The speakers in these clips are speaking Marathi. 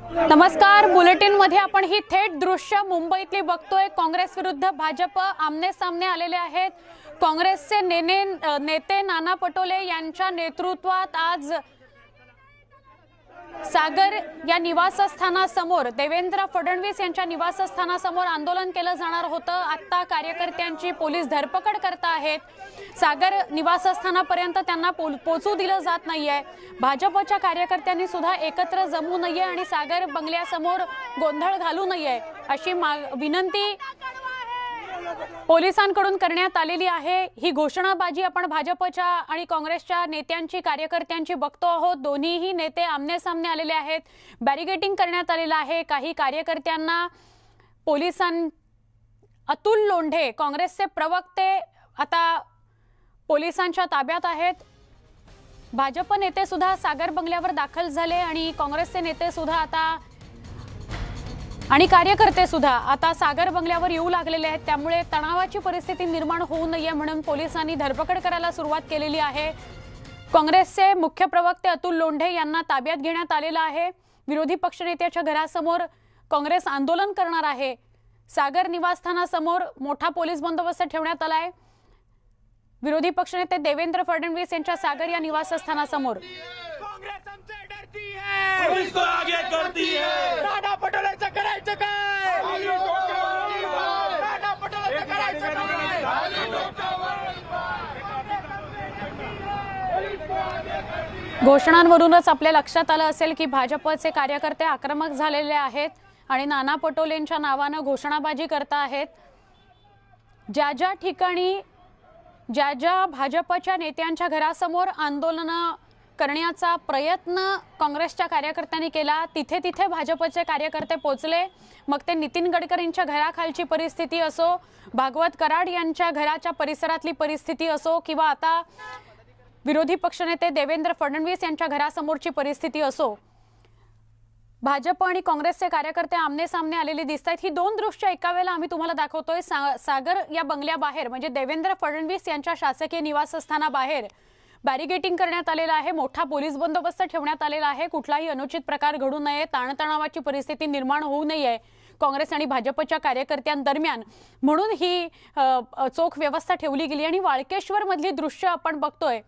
नमस्कार, बुलेटिन मध्ये आपण ही थेट दृश्य मुंबईतली बघतोय। काँग्रेस विरुद्ध भाजप आमने सामने आलेले आहेत। काँग्रेसचे नेते नाना पटोले यांच्या नेतृत्वात आज सागर या निवासस्थानासमोर देवेंद्र फडणवीस यांच्या निवासस्थानासमोर आंदोलन केलं जाणार होतं। आता कार्यकर्त्यांची पोलीस धरपकड करत आहेत। सागर निवासस्थानापर्यंत त्यांना पोहोचू दिलं जात नाहीये। भाजपच्या कार्यकर्त्यांनी सुद्धा एकत्र जमू नये आणि सागर बंगल्यासमोर गोंधळ घालू नये अशी विनंती पोलिसांकडून करण्यात आलेली आहे। ही घोषणाबाजी आपण भाजपच्या आणि काँग्रेसच्या नेत्यांची कार्यकर्त्यांची बघतो आहोत। दोन्हीही नेते आमने सामने आलेले आहेत। बॅरिगेटिंग करण्यात आलेलं आहे। काही कार्यकर्त्यांना अतुल लोंढे काँग्रेसचे प्रवक्ते आता पोलिसांच्या ताब्यात आहेत। भाजप नेते सुद्धा सागर बंगल्यावर दाखल झाले आणि काँग्रेसचे नेते सुद्धा आता आणि कार्यकर्ते सुद्धा आता सागर बंगल्यावर येऊ लागलेले आहेत। त्यामुळे तणावाची परिस्थिती निर्माण होऊ नये म्हणून पोलिसांनी धरपकड करायला सुरुवात केलेली आहे। काँग्रेसचे मुख्य प्रवक्ते अतुल लोंढे यांना ताब्यात घेण्यात आलेलं आहे। विरोधी पक्षनेत्याच्या घरासमोर काँग्रेस आंदोलन करणार आहे। सागर निवासस्थानासमोर मोठा पोलीस बंदोबस्त ठेवण्यात आलाय। विरोधी पक्षनेते देवेंद्र फडणवीस यांच्या सागर या निवासस्थानासमोर कांग्रेस हमसे डरती है, पुलिस को आगे करती है। नाना पटोलेचं करायचं काय? नाना पटोलेचं करायचं काय? घोषणांवरूनच आपल्या लक्षात आलं असेल की भाजपचे कार्यकर्ते आक्रमक झालेले आहेत आणि नाना पटोलेंच्या नावानं घोषणाबाजी करत आहेत। ज्या ठिकाणी ज्या भाजपच्या नेत्यांच्या घरासमोर आंदोलन करण्याचा प्रयत्न काँग्रेसच्या कार्यकर्त्यांनी केला तिथे भाजपचे कार्यकर्ते पोहोचले। मग ते नितीन गडकरींच्या घराखालची परिस्थिती असो, भागवत कराड यांच्या घराच्या परिसरातली परिस्थिती असो किंवा आता विरोधी पक्षनेते देवेंद्र फडणवीस यांच्या घरासमोरची परिस्थिती असो, भाजप आणि काँग्रेसचे कार्यकर्ते आमने सामने आलेले दिसतात। ही दोन दृश्य एका वेळेला आम्ही तुम्हाला दाखवतोय। सागर या बंगल्याबाहेर म्हणजे देवेंद्र फडणवीस यांच्या शासकीय निवासस्थानाबाहेर बॅरिगेटिंग करण्यात आलेलं आहे। मोठा पोलीस बंदोबस्त ठेवण्यात आलेला आहे। कुठलाही अनुचित प्रकार घडू नये, ताणतणावाची परिस्थिती निर्माण होऊ नये काँग्रेस आणि भाजपच्या कार्यकर्त्यांदरम्यान म्हणून ही चोख व्यवस्था ठेवली गेली। आणि वाळकेश्वर मधली दृश्य आपण बघतोय।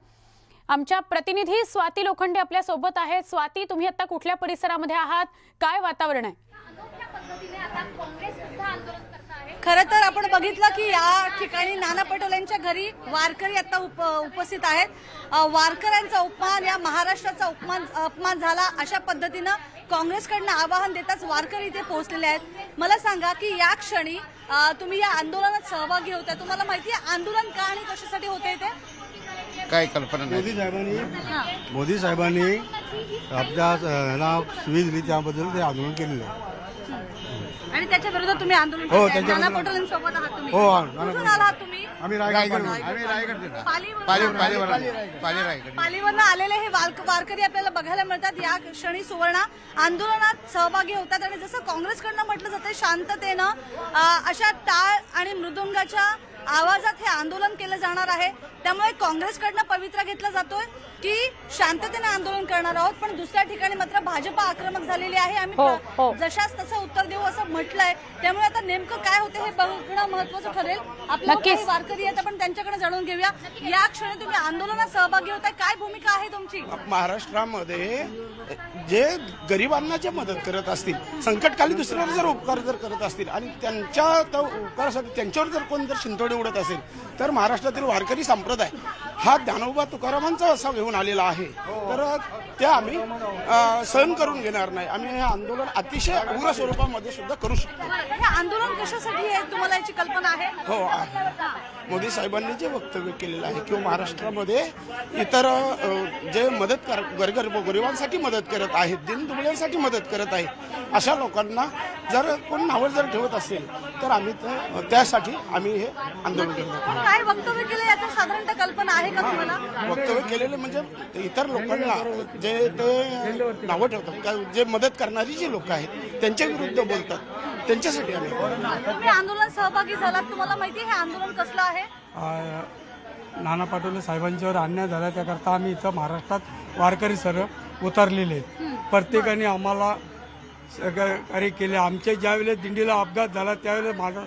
आमच्या प्रतिनिधी स्वाती लोखंडे आपल्या सोबत आहेत। स्वाती, तुम्ही आता कुठल्या परिसरामध्ये आहात? काय वातावरण आहे? खरं तर आपण बघितलं की या ठिकाणी नाना पटोलेंच्या घरी वारकरी आता उपस्थित आहेत। वारकऱ्यांचा उपमान, या महाराष्ट्राचा अपमान झाला अशा पद्धतीनं काँग्रेसकडनं आवाहन देताच वारकरी इथे पोहोचलेले आहेत। मला सांगा की या क्षणी तुम्ही या आंदोलनात सहभागी होता, तुम्हाला माहिती आहे आंदोलन का आणि कशासाठी होते ते? काय कल्पना नाही। मोदी साहेबांनी आपल्या सुविधा दिली त्याबद्दल ते आंदोलन केलेलं आहे आणि त्याच्या विरोधात तुम्ही आंदोलन हो, केलं। नाना पटोलेंसोबत आहात तुम्ही? हो, कुठून आलात तुम्ही? आम्ही रायगड पालीवरनं आलेले हे वारकरी आपल्याला बघायला मिळतात। या क्षणी सुवर्ण आंदोलनात सहभागी होतात आणि जसं काँग्रेसकडनं म्हटलं जातं शांततेनं अशा टाळ आणि मृदुंगाच्या आवाजात हे आंदोलन केलं जाणार आहे। त्यामुळे काँग्रेसकडनं पवित्रा घेतला जातोय की शांततेने आंदोलन करणार आहोत, पण दुसऱ्या ठिकाणी मात्र भाजप आक्रमक झालेली आहे। आम्ही जशास तसं उत्तर देऊ असं म्हटलंय। त्यामुळे आता नेमकं काय होते हे बघणं महत्वाचं ठरेल। आपल्या वारकरी आहेत, आपण त्यांच्याकडे जाणून घेऊया। या क्षणी तुम्ही आंदोलनात सहभागी होताय, काय भूमिका आहे तुमची? महाराष्ट्रामध्ये जे गरिबांना जे मदत करत असतील, संकटकाली दुसऱ्यावर जर उपकार जर करत असतील आणि त्यांच्या उपकारासाठी त्यांच्यावर जर कोण जर शिंतोडे उडत असेल तर महाराष्ट्रातील वारकरी संप्रदाय हा ज्ञानोबा तुकारामांचा असा घेऊन आलेला आहे। तर ते आम्ही सहन करून घेणार नाही। आम्ही हे आंदोलन अतिशय उग्र स्वरूपामध्ये सुद्धा करू शकतो। हे आंदोलन कशासाठी आहे तुम्हाला याची कल्पना आहे? हो आहे। मोदी साहेबांनी जे वक्तव्य केलेलं आहे किंवा महाराष्ट्रामध्ये इतर जे गरिबांसाठी मदत करत आहेत, दिनदुबळ्यांसाठी मदत करत आहेत अशा लोकांना जर कोण नावं जर ठेवत असेल तर आम्ही त्यासाठी आम्ही हे आंदोलन करतो। काय वक्तव्य केलं याची साधारणतः कल्पना आहे का तुम्हाला? वक्तव्य केलेले म्हणजे इतर लोकांना जे ते नावं ठेवतात, जे मदत करणारी जी लोक आहेत त्यांच्या विरुद्ध बोलतात, त्यांच्यासाठी आम्ही तुम्ही आंदोलन सहभागी झालात, तुम्हाला माहिती आहे हे आंदोलन कसलं आहे? नाना पटोले साहेबांच्यावर अन्याय झाला त्याकरता आम्ही इथं महाराष्ट्रात वारकरी सर्व उतरलेले आहेत। प्रत्येकाने आम्हाला सहकार्य केले. आमच्या ज्यावेळेस दिंडीला अपघात झाला त्यावेळेस माझा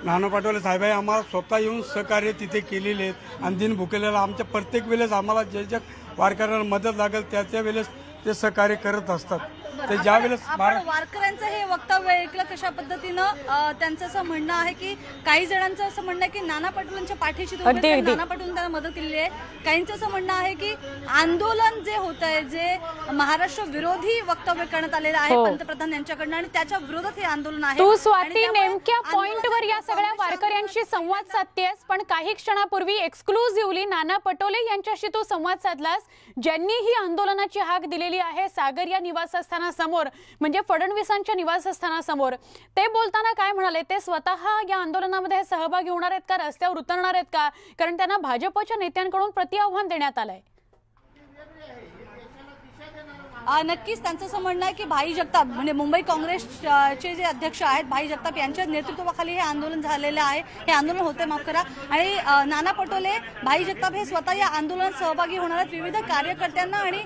नाना पटोले साहेबांनी आम्हाला स्वतः येऊन सहकार्य तिथे केलेले आहेत. आणि दिन भुकेलेला आमच्या प्रत्येक वेळेस आम्हाला ज्या वारकऱ्यांना मदत लागेल त्या वेळेस ते सहकार्य करत असतात. ते ज्या वेळेस आपण वारकऱ्यांचं हे वक्तव्य ऐकलं कशा पद्धतीनं त्यांचं असं म्हणणं आहे की काही जणांचं असं म्हणणं आहे की नाना पटोलेंच्या पाठीशी नाना पटोले त्यांना मदत केलेली आहे. काहींचं असं म्हणणं आहे की आंदोलन जे होत आहे, जे महाराष्ट्र विरोधी वक्तव्य करण्यात आलेलं आहे पंतप्रधान यांच्याकडनं आणि त्याच्या विरोधात हे आंदोलन आहे. तू स्वाती नेमक्या पॉइंटवर या सगळ्या वारकऱ्यांशी संवाद साधतेस, पण काही क्षणापूर्वी एक्सक्लुझिव्हली नाना पटोले यांच्याशी तू संवाद साधलास, ज्यांनी ही आंदोलनाची हाक दिलेली आहे सागर या निवासस्थानासमोर, म्हणजे फडणवीसांच्या निवासस्थानासमोर. ते बोलताना काय म्हणाले? ते स्वतः या आंदोलनामध्ये सहभागी होणार आहेत का, रस्त्यावर उतरणार आहेत का? कारण त्यांना भाजपच्या नेत्यांकडून प्रतिआव्हान देण्यात आलंय. नक्कीच त्यांचं असं म्हणणं आहे की भाई जगताप म्हणजे मुंबई काँग्रेसचे जे अध्यक्ष आहेत भाई जगताप यांच्या नेतृत्वाखाली हे आंदोलन झालेलं आहे, हे आंदोलन होते माफ करा. आणि नाना पटोले भाई जगताप हे स्वतः या आंदोलनात सहभागी होणार आहेत. विविध कार्यकर्त्यांना आणि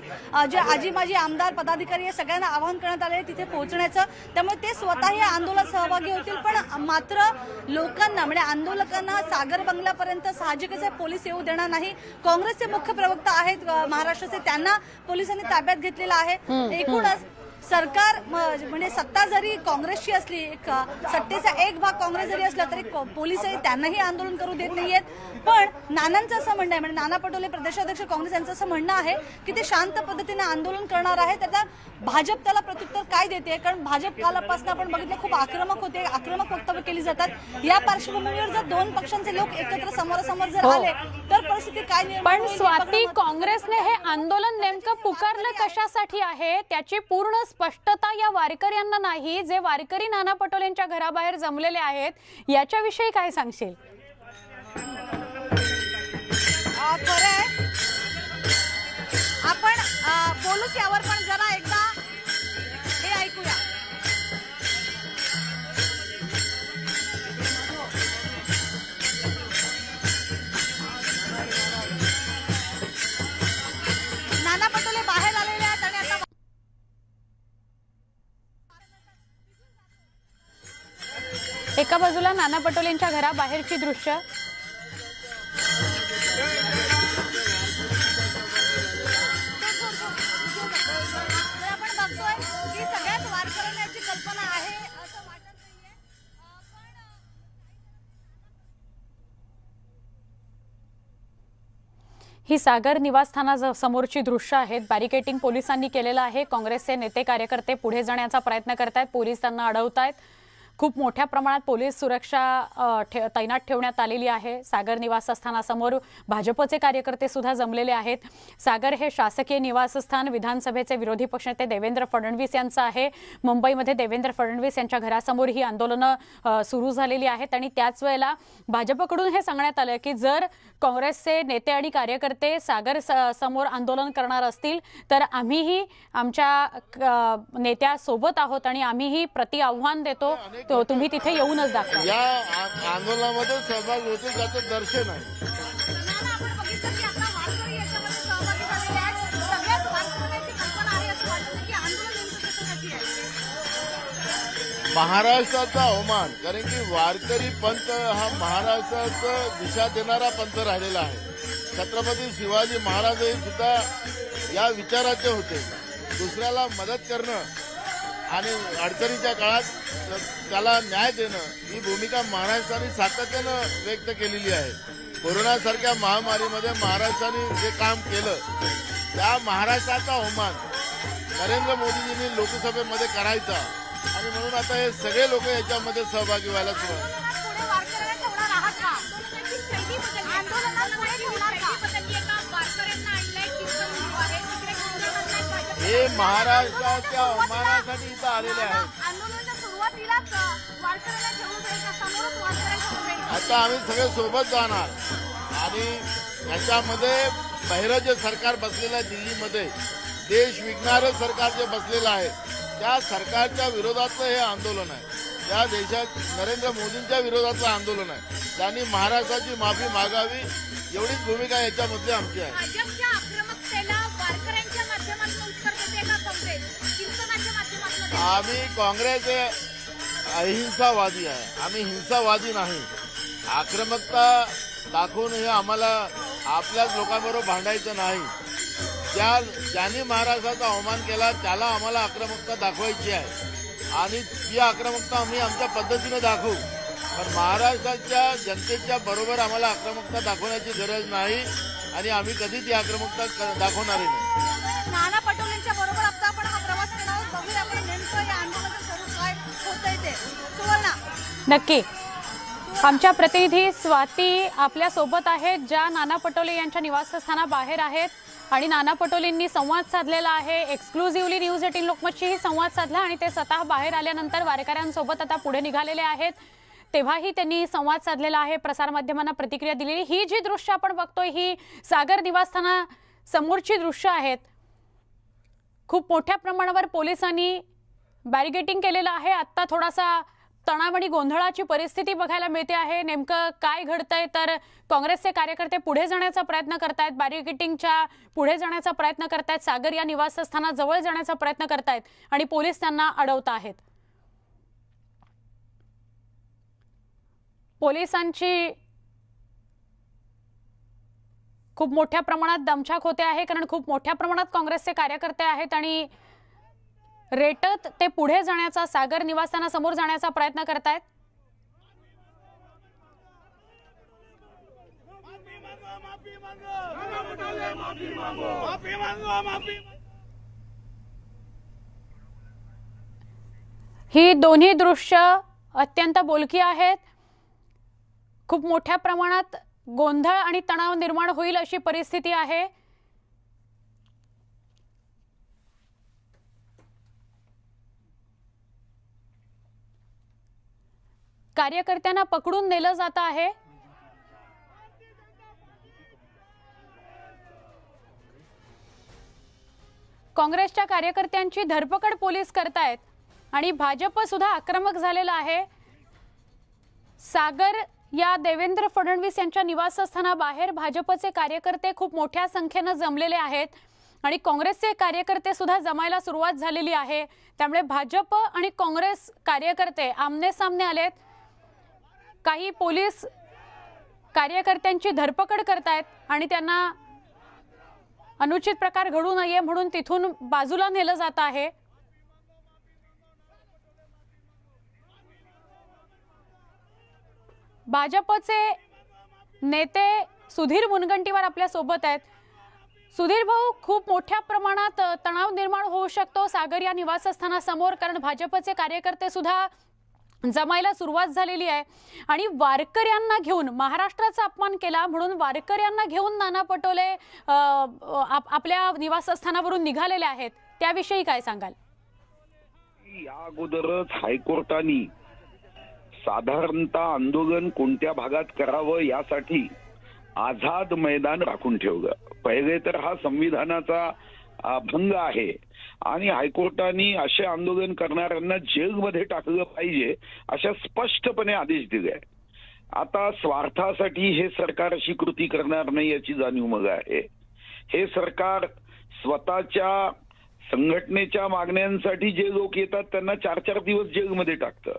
जे आजी माजी आमदार पदाधिकारी या सगळ्यांना आवाहन करण्यात आले तिथे पोहोचण्याचं. त्यामुळे ते स्वतः या आंदोलनात सहभागी होतील. पण मात्र लोकांना म्हणजे आंदोलकांना सागर बंगल्यापर्यंत साहजिकच पोलीस येऊ देणार नाही. काँग्रेसचे मुख्य प्रवक्ता आहेत महाराष्ट्राचे, त्यांना पोलिसांनी ताब्यात घेतलेलं आहे. एकूणच सरकार म्हणजे सत्ता जरी काँग्रेसची असली, सत्तेचा एक भाग काँग्रेस जरी असला तरी पोलिसही त्यांनाही आंदोलन करू देत नाहीयेत. पण नानांचं असं म्हणणं आहे, म्हणजे नाना पटोले प्रदेशाध्यक्ष काँग्रेस यांचं असं म्हणणं आहे की ते शांत पद्धतीने आंदोलन करणार आहे. त्याचा भाजप त्याला प्रत्युत्तर काय देते? कारण भाजप कालपासून आपण बघितलं खूप आक्रमक होते, आक्रमक वक्तव्य केली जातात. या पार्श्वभूमीवर जर दोन पक्षांचे लोक एकत्र समोरासमोर जर आले तर परिस्थिती काय निर्माण पण स्वाती, काँग्रेसने हे आंदोलन नेमकं पुकारलं कशासाठी आहे त्याची पूर्ण स्पष्टता या वारकऱ्यांना नाही. जे वारकरी नाना पटोलेंच्या घराबाहेर जमलेले आहेत याच्याविषयी काय सांगशील? खरं आहे, आपण बोलूच यावर, पण जरा एकदा हे ऐकूया. नाना पटोले बाहेर आलेले आहेत आणि आता एका बाजूला नाना पटोलेंच्या घराबाहेरची दृश्य, आपण बघतोय की सगळ्याच वारकऱ्यांना याची कल्पना आहे असं वाटत नाहीये. ही सागर निवासस्थाना समोरची दृश्य आहेत. बॅरिकेटिंग पोलिसांनी केलेलं आहे. काँग्रेसचे नेते कार्यकर्ते पुढे जाण्याचा प्रयत्न करतायत, पोलीस त्यांना अडवतायत. खूप मोठ्या प्रमाणात पोलीस सुरक्षा तैनात ठेवण्यात आलेली आहे. सागर निवासस्थानासमोर भाजपचे कार्यकर्ते सुद्धा जमलेले आहेत. सागर हे शासकीय निवासस्थान विधानसभेचे विरोधी पक्षनेते देवेंद्र फडणवीस यांचं आहे. मुंबईमध्ये देवेंद्र फडणवीस यांच्या घरासमोर ही आंदोलनं सुरू झालेली आहेत आणि त्याच वेळेला भाजपकडून हे सांगण्यात आलं की जर काँग्रेसचे नेते आणि कार्यकर्ते सागर समोर आंदोलन करणार असतील तर आम्हीही आमच्या नेत्यासोबत आहोत आणि आम्हीही प्रति आव्हान देतो, तो तुम्ही तिथे येऊनच दाखवा. या आंदोलनामध्ये सहभागी होते ज्याचं दर्शन आहे. महाराष्ट्राचा अवमान, कारण की वारकरी पंथ हा महाराष्ट्राचं दिशा देणारा पंथ राहिलेला आहे. छत्रपती शिवाजी महाराजही सुद्धा या विचाराचे होते. दुसऱ्याला मदत करणं आणि अडचणीच्या काळात त्याला न्याय देणं ही भूमिका महाराष्ट्राने सातत्यानं व्यक्त केलेली आहे. कोरोनासारख्या महामारीमध्ये महाराष्ट्राने जे काम केलं त्या महाराष्ट्राचा अवमान नरेंद्र मोदीजींनी लोकसभेमध्ये करायचा आणि म्हणून आता हे सगळे लोक याच्यामध्ये सहभागी व्हायला सुरुवात. हे महाराष्ट्राच्या अवमानासाठी इथं आलेले आहेत. आता आम्ही सगळे सोबत जाणार आणि याच्यामध्ये बहिरं सरकार बसलेलं आहे दिल्लीमध्ये, देश विकणारं सरकार जे बसलेलं आहे त्या सरकारच्या विरोधातलं हे आंदोलन आहे. त्या देशात नरेंद्र मोदींच्या विरोधातलं आंदोलन आहे. त्यांनी महाराष्ट्राची माफी मागावी एवढीच भूमिका याच्यामध्ये आमची आहे. आम्ही काँग्रेस अहिंसावादी आहे, आम्ही हिंसावादी नाही. आक्रमकता दाखवून हे आम्हाला आपल्याच लोकांबरोबर भांडायचं नाही. ज्यांनी महाराष्ट्राचा अवमान केला त्याला आम्हाला आक्रमकता दाखवायची आहे आणि ती आक्रमकता आम्ही आमच्या पद्धतीने दाखवू. पण महाराष्ट्राच्या जनतेच्या बरोबर आम्हाला आक्रमकता दाखवण्याची गरज नाही आणि आम्ही कधी ती आक्रमकता दाखवणारही नाही. नाना पटोलेंच्या बरोबर आता आपण हा प्रवास करणार आहोत. बघूया आपण नेमकं या आंदोलनाचं स्वरूप काय होतंय ते. सुवर्णा, नक्की आमच्या प्रतिनिधी स्वाती आपल्या सोबत आहेत, ज्या नाना पटोले यांच्या निवासस्थानाबाहेर आहेत आणि नाना पटोलेंनी संवाद साधलेला आहे. एक्सक्लुझिव्हली न्यूज 18 लोकमतशीही संवाद साधला आणि ते स्वतः बाहेर आल्यानंतर वारकऱ्यांसोबत आता पुढे निघालेले आहेत, तेव्हाही त्यांनी संवाद साधलेला आहे, प्रसारमाध्यमांना प्रतिक्रिया दिलेली. ही जी दृश्य आपण बघतोय ही सागर निवासस्थाना समोरची दृश्य आहेत. खूप मोठ्या प्रमाणावर पोलिसांनी बॅरिगेटिंग केलेलं आहे. आता थोडासा तणाव आणि गोंधळाची परिस्थिती बघायला मिळते आहे. नेमकं काय घडतंय तर काँग्रेसचे कार्यकर्ते पुढे जाण्याचा प्रयत्न करतायत, बॅरिगेटिंगच्या पुढे जाण्याचा प्रयत्न करतायत, सागर या निवासस्थानाजवळ जाण्याचा प्रयत्न करतायत आणि पोलीस त्यांना अडवत आहेत. पोलिसांची खूप मोठ्या प्रमाणात दमछाक होते आहे, कारण खूप मोठ्या प्रमाणात काँग्रेसचे कार्यकर्ते आहेत आणि रेटत ते पुढे जाण्याचा, सागर निवासस्थानासमोर जाण्याचा प्रयत्न करतायत. ही दोन्ही दृश्य अत्यंत बोलकी आहेत. खूप मोठ्या प्रमाणात गोंधळ आणि तणाव निर्माण होईल अशी परिस्थिती आहे. कार्यकर्त्यांना पकडून नेलं जात आहे. काँग्रेसच्या कार्यकर्त्यांची धरपकड पोलीस करतायत आणि भाजप सुद्धा आक्रमक झालेला आहे. सागर या देवेंद्र फडणवीस यांच्या निवासस्थानाबाहेर भाजपचे कार्यकर्ते खूप मोठ्या संख्येने जमलेले आहेत आणि काँग्रेसचे कार्यकर्ते सुद्धा जमायला सुरुवात झालेली आहे. त्यामुळे भाजप आणि काँग्रेस कार्यकर्ते आमने सामने आलेत. काही पोलीस कार्यकर्त्यांची धरपकड करतायत आणि त्यांना अनुचित प्रकार घडू नये म्हणून तिथून बाजूला नेलं जात आहे. भाजपचे नेते सुधीर मुनगंटीवार आपल्या सोबत आहेत. सुधीर भाऊ, खूप मोठ्या प्रमाणात तणाव निर्माण होऊ शकतो सागर या निवासस्थानासमोर, कारण भाजपचे कार्यकर्ते सुद्धा जमायला सुरुवात झालेली आहे आणि वारकऱ्यांना घेऊन, महाराष्ट्राचा अपमान केला म्हणून वारकऱ्यांना घेऊन नाना पटोले आपल्या निवासस्थानावरून निघालेले आहेत. त्याविषयी काय सांगाल? या अगोदरच हायकोर्टाने साधारणतः आंदोलन कोणत्या भागात करावं यासाठी आझाद मैदान राखून ठेवलं. पहिले तर हा संविधानाचा भंग आहे आणि हायकोर्टाने असे आंदोलन करणाऱ्यांना जेलमध्ये टाकलं पाहिजे अशा स्पष्टपणे आदेश दिले. आता स्वार्थासाठी हे सरकार अशी कृती करणार नाही याची जाणीव मला आहे. हे सरकार स्वतःच्या संघटनेच्या मागण्यांसाठी जे लोक येतात त्यांना 4-4 दिवस जेलमध्ये टाकतं.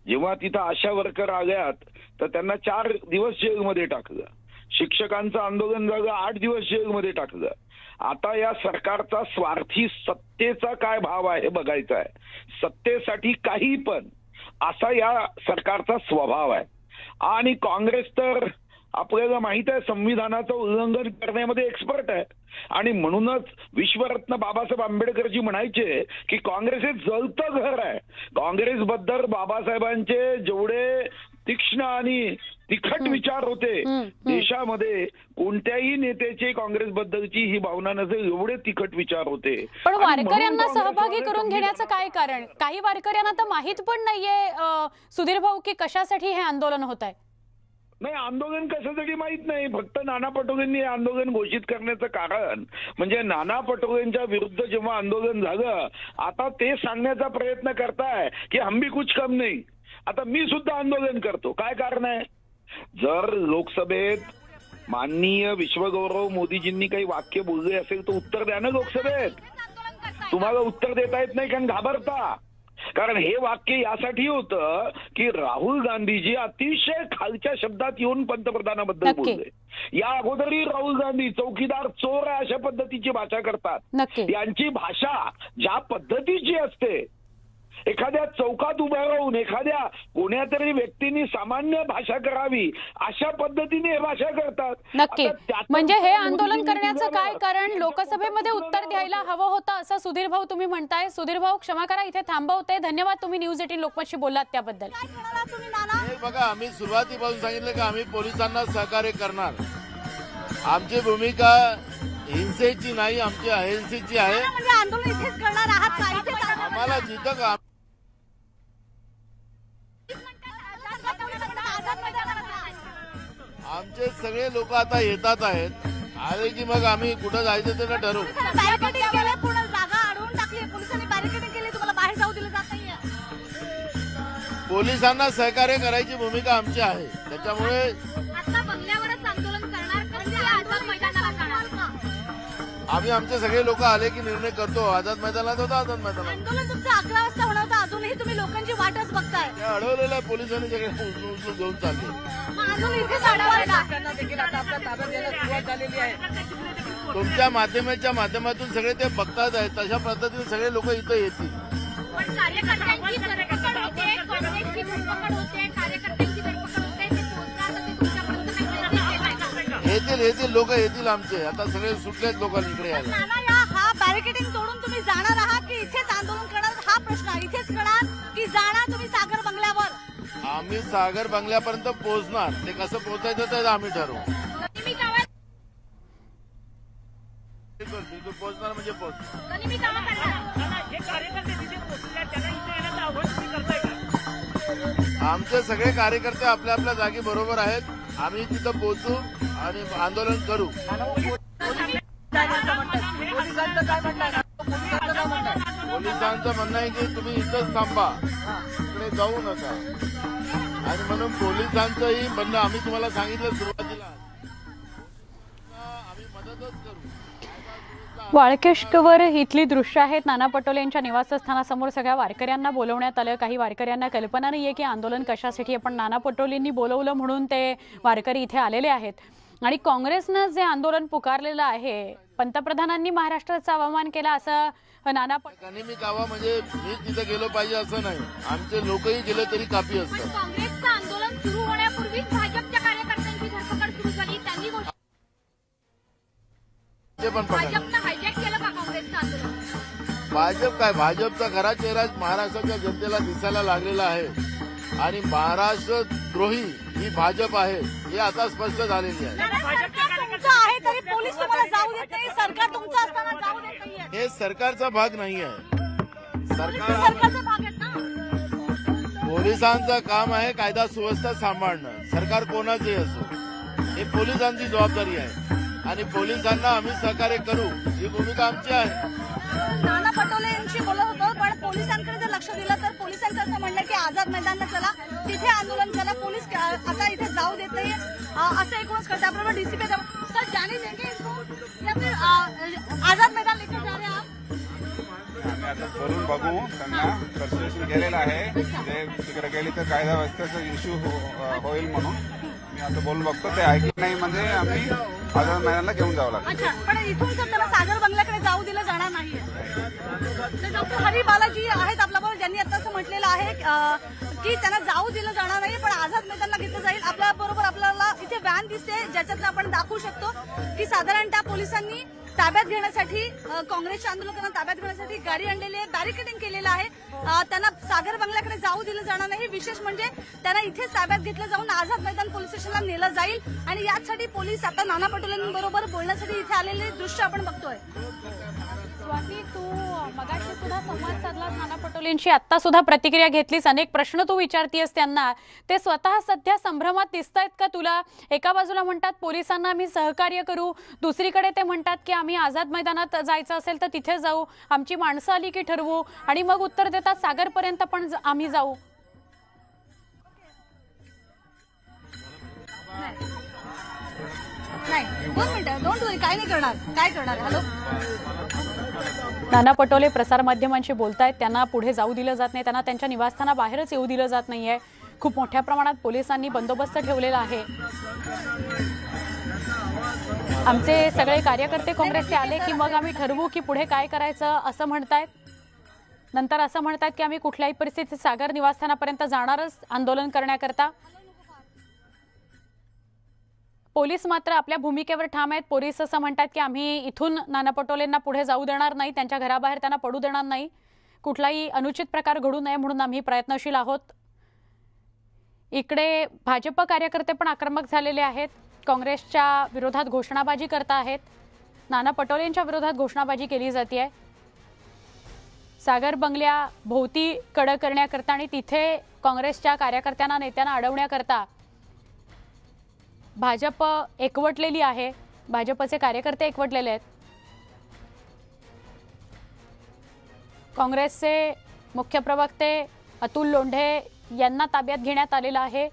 जेव्हा तिथं आशा वर्कर आल्यात तर त्यांना 4 दिवस जेलमध्ये टाकलं. शिक्षकांचं आंदोलन झालं 8 दिवस जेलमध्ये टाकलं. आता या सरकारचा स्वार्थी सत्तेचा काय भाव आहे बघायचा आहे. सत्तेसाठी काही पण असा या सरकारचा स्वभाव आहे. आणि काँग्रेस तर आपल्याला माहित आहे संविधानाचं उल्लंघन करण्यामध्ये एक्सपर्ट आहे आणि म्हणूनच विश्वरत्न बाबासाहेब आंबेडकरजी म्हणायचे की काँग्रेस हे जळतं घर आहे. काँग्रेसबद्दल बाबासाहेबांचे जेवढे तीक्ष्ण आणि तिखट विचार होते, देशामध्ये कोणत्याही नेत्याचे काँग्रेसबद्दलची ही भावना नसेल एवढे तिखट विचार होते. पण वारकऱ्यांना सहभागी करून घेण्याचं काय कारण? काही वारकऱ्यांना तर माहित पण नाहीये सुधीर भाऊ की कशासाठी हे आंदोलन होत आहे. नाही, आंदोलन कशासाठी माहित नाही. फक्त नाना पटोलेंनी आंदोलन घोषित करण्याचं कारण म्हणजे नाना पटोलेंच्या विरुद्ध जेव्हा आंदोलन झालं आता ते सांगण्याचा प्रयत्न करताय की हम भी कुछ कम नाही. आता मी सुद्धा आंदोलन करतो. काय कारण आहे? जर लोकसभेत माननीय विश्वगौरव मोदीजींनी काही वाक्य बोलले असेल तर उत्तर द्या ना लोकसभेत. तुम्हाला उत्तर देता येत नाही कारण घाबरता. कारण हे वाक्य यासाठी होतं की राहुल गांधीजी अतिशय खालच्या शब्दात येऊन पंतप्रधानाबद्दल बोलले. या अगोदरही राहुल गांधी चौकीदार चोर आहे अशा पद्धतीची भाषा करतात. यांची भाषा ज्या पद्धतीची असते, एखाद्या चौकात उभ्या राहून एखाद्या कोण्यातरी व्यक्तीने सामान्य भाषा करावी अशा पद्धतीने हे भाषा करतात. नक्की. म्हणजे हे आंदोलन करण्याचं काय कारण लोकसभेमध्ये उत्तर द्यायला हवं होतं असं सुधीर भाऊ तुम्ही म्हणताय. सुधीर भाऊ क्षमा करा, इथे थांबवते. धन्यवाद, तुम्ही न्यूज 18 लोकमतशी बोललात त्याबद्दल. बघा, आम्ही सुरुवातीपासून सांगितलं की आम्ही पोलिसांना सहकार्य करणार. आमची भूमिका हिंसेची नाही, आमची अहिंसेची आहे. आंदोलन इथेच करणार आहात का? आम्हाला जिथं आमचे सगळे लोक आता येतात आहेत, आले की मग आम्ही कुठं जायचं ते ठरवू. बॅरिकेडिंग केले, पूर्ण जागा अडवून टाकली, पोलिसांनी बॅरिकेडिंग केली, तुम्हाला बाहेर जाऊ दिलं जात नाहीये. पोलिसांना सहकार्य करायची भूमिका आमची आहे. त्याच्यामुळे आता बंगल्यावरच आंदोलन करणार का आझाद मैदानाला जाणार? आम्ही आमचे सगळे लोक आले की निर्णय करतो. आझाद मैदानात होता, आझाद मैदानात. आंदोलन तुमचं 11 वाजता होणार होतं, अजूनही तुम्ही लोकांची वाटच बघताय. ते अडवलेल्या पोलिसांनी सगळे उचलून घेऊन चालले. तुमच्या माध्यमाच्या माध्यमातून सगळे ते बघतात आहेत, तशा पद्धतीने सगळे लोक इथं येतील. येतील लोक येतील आमचे. आता सगळे सुटलेत लोक इकडे यायला. हा बॅरिकेडिंग तोडून तुम्ही जाणार आहात की इथेच आंदोलन करणार? हा प्रश्न इथेच करणार की जाणार तुम्ही सागर बंगल्यावर? आम्ही सागर बंगल्यापर्यंत पोहोचणार. ते कसं पोहोचायचं ते आम्ही ठरवू. बिलकुल पोहोचणार म्हणजे पोहोचणार. आमचे सगळे कार्यकर्ते आपल्या आपल्या जागी बरोबर आहेत. आम्ही तिथं पोहोचू आणि आंदोलन करू. पोलिसांचं म्हणणं आहे की तुम्ही इथंच थांबा, इकडे जाऊ नका. आणि म्हणून पोलिसांचंही म्हणणं आम्ही तुम्हाला सांगितलं सुरुवातीला, आम्ही मदतच करू. वाळकेश्वर इथली दृश्य आहेत. नाना पटोले यांच्या निवासस्थानासमोर सगळ्या वारकऱ्यांना बोलवण्यात आलं. काही वारकऱ्यांना कल्पना नाहीये की आंदोलन कशासाठी आहे, पण नाना पटोलेंनी बोलवलं म्हणून ते वारकरी इथे आलेले आहेत. आणि काँग्रेसनं जे आंदोलन पुकारलेलं आहे, पंतप्रधानांनी महाराष्ट्राचा अवमान केला असं नाना पटोले मी कावा म्हणजे मी तिथे गेलो पाहिजे असं नाही. आमचे लोकही गेले तरी काफी असतं. काँग्रेसचं आंदोलन सुरू होण्यापूर्वीच भाजपच्या कार्यकर्त्यांची धरपकड सुरू झाली. त्यांनी भाजप काय, भाजपचा खरा चेहरा महाराष्ट्राच्या जनतेला दिसायला लागलेला आहे. आणि महाराष्ट्र द्रोही ही भाजप आहे हे आता स्पष्ट झालेली आहे. हे सरकारचा भाग नाही आहे. पोलिसांचं काम आहे कायदा सुव्यवस्था सांभाळणं. सरकार कोणाचंही असो, हे पोलिसांची जबाबदारी आहे. आणि पोलिसांना आम्ही सहकार्य करू ही भूमिका आमची आहे. नाना पटोले यांची बोलत होतो, पण पोलिसांकडे जर लक्ष दिलं तर पोलिसांचं असं म्हणणं की आझाद मैदानला चला, तिथे आंदोलन करा, पोलीस आता इथे जाऊ देत नाही असं एकूणच करते. आपल्याला डीसीपी सर जाने देंगे आझाद मैदान लेकर जा रहे हैं आम्ही आता करून बघू. त्यांना परमिशन गेलेलं आहे, ते तिकडे गेली तर कायदा व्यवस्थेचा इश्यू होईल म्हणून मी आता बोलून बघतो. ते ऐकलं नाही म्हणजे आम्ही आझाद मैदानाला घेऊन जावं लागतं. अच्छा, पण इथून जर त्याला सागर बंगल्याकडे जाऊ दिलं जाणार नाहीये. डॉक्टर हरी बालाजी आहेत आपल्याबरोबर, ज्यांनी आता असं म्हटलेलं आहे की त्यांना जाऊ दिलं जाणार नाही, पण आझाद मैदानला घेतलं जाईल. आपल्या बरोबर आपल्याला इथे व्हॅन दिसते, ज्याच्यात आपण दाखवू शकतो की साधारणतः पोलिसांनी ताब्यात घेण्यासाठी, काँग्रेसच्या आंदोलकांना ताब्यात घेण्यासाठी गाडी आणलेली आहे, बॅरिकेडिंग केलेलं आहे. त्यांना सागर बंगल्याकडे जाऊ दिलं जाणार नाही. विशेष म्हणजे त्यांना इथेच ताब्यात घेतलं जाऊन आझाद मैदान पोलीस स्टेशनला नेलं जाईल. आणि यासाठी पोलीस आता नाना पटोलेंबरोबर बोलण्यासाठी इथे आलेले दृश्य आपण बघतोय. स्वाती, तू मगाशी सुद्धा संवाद साधला नाना पटोलेंशी, आता सुद्धा प्रतिक्रिया घेतलीस. अनेक प्रश्न तू विचारतीयस त्यांना, ते स्वतः सध्या संभ्रमात दिसतायत का तुला? एका बाजूला म्हणतात पोलिसांना आम्ही सहकार्य करू, दुसरीकडे ते म्हणतात की आम्ही आझाद मैदानात जायचं असेल तर तिथे जाऊ, आमची माणसं आली की ठरवू, आणि मग उत्तर देतात सागरपर्यंत पण आम्ही जाऊ. नाही, 2 मिनिटं, डोंट वरी, काय नाही करणार, काय करणार. हॅलो. नाना पटोले प्रसारमाध्यमांशी बोलतायत, त्यांना पुढे जाऊ दिलं जात नाही, त्यांना त्यांच्या निवासस्थानाबाहेरच येऊ दिलं जात नाहीये. खूप मोठ्या प्रमाणात पोलिसांनी बंदोबस्त ठेवलेला आहे. आमचे सगळे कार्यकर्ते काँग्रेसचे आले की मग आम्ही ठरवू की पुढे काय करायचं असं म्हणतायत. नंतर असं म्हणतात की आम्ही कुठल्याही परिस्थितीत सागर निवासस्थानापर्यंत जाणारच आंदोलन करण्याकरता. पोलीस मात्र आपल्या भूमिकेवर ठाम आहेत. पोलीस असं म्हणतात की आम्ही इथून नाना पटोलेंना पुढे जाऊ देणार नाही, त्यांच्या घराबाहेर त्यांना पडू देणार नाही, कुठलाही अनुचित प्रकार घडू नये म्हणून आम्ही प्रयत्नशील आहोत. इकडे भाजप कार्यकर्ते पण आक्रमक झालेले आहेत. काँग्रेसच्या विरोधात घोषणाबाजी करत आहेत. नाना पटोलेंच्या विरोधात घोषणाबाजी केली जाते. सागर बंगल्या भोवती कडक करण्याकरता आणि तिथे काँग्रेसच्या कार्यकर्त्यांना नेत्यांना अडवण्याकरता भाजप एकवटलेली आहे. भाजपचे कार्यकर्ते एकवटलेले आहेत. काँग्रेसचे मुख्य प्रवक्ते अतुल लोंढे यांना ताब्यात घेण्यात आलेलं आहे.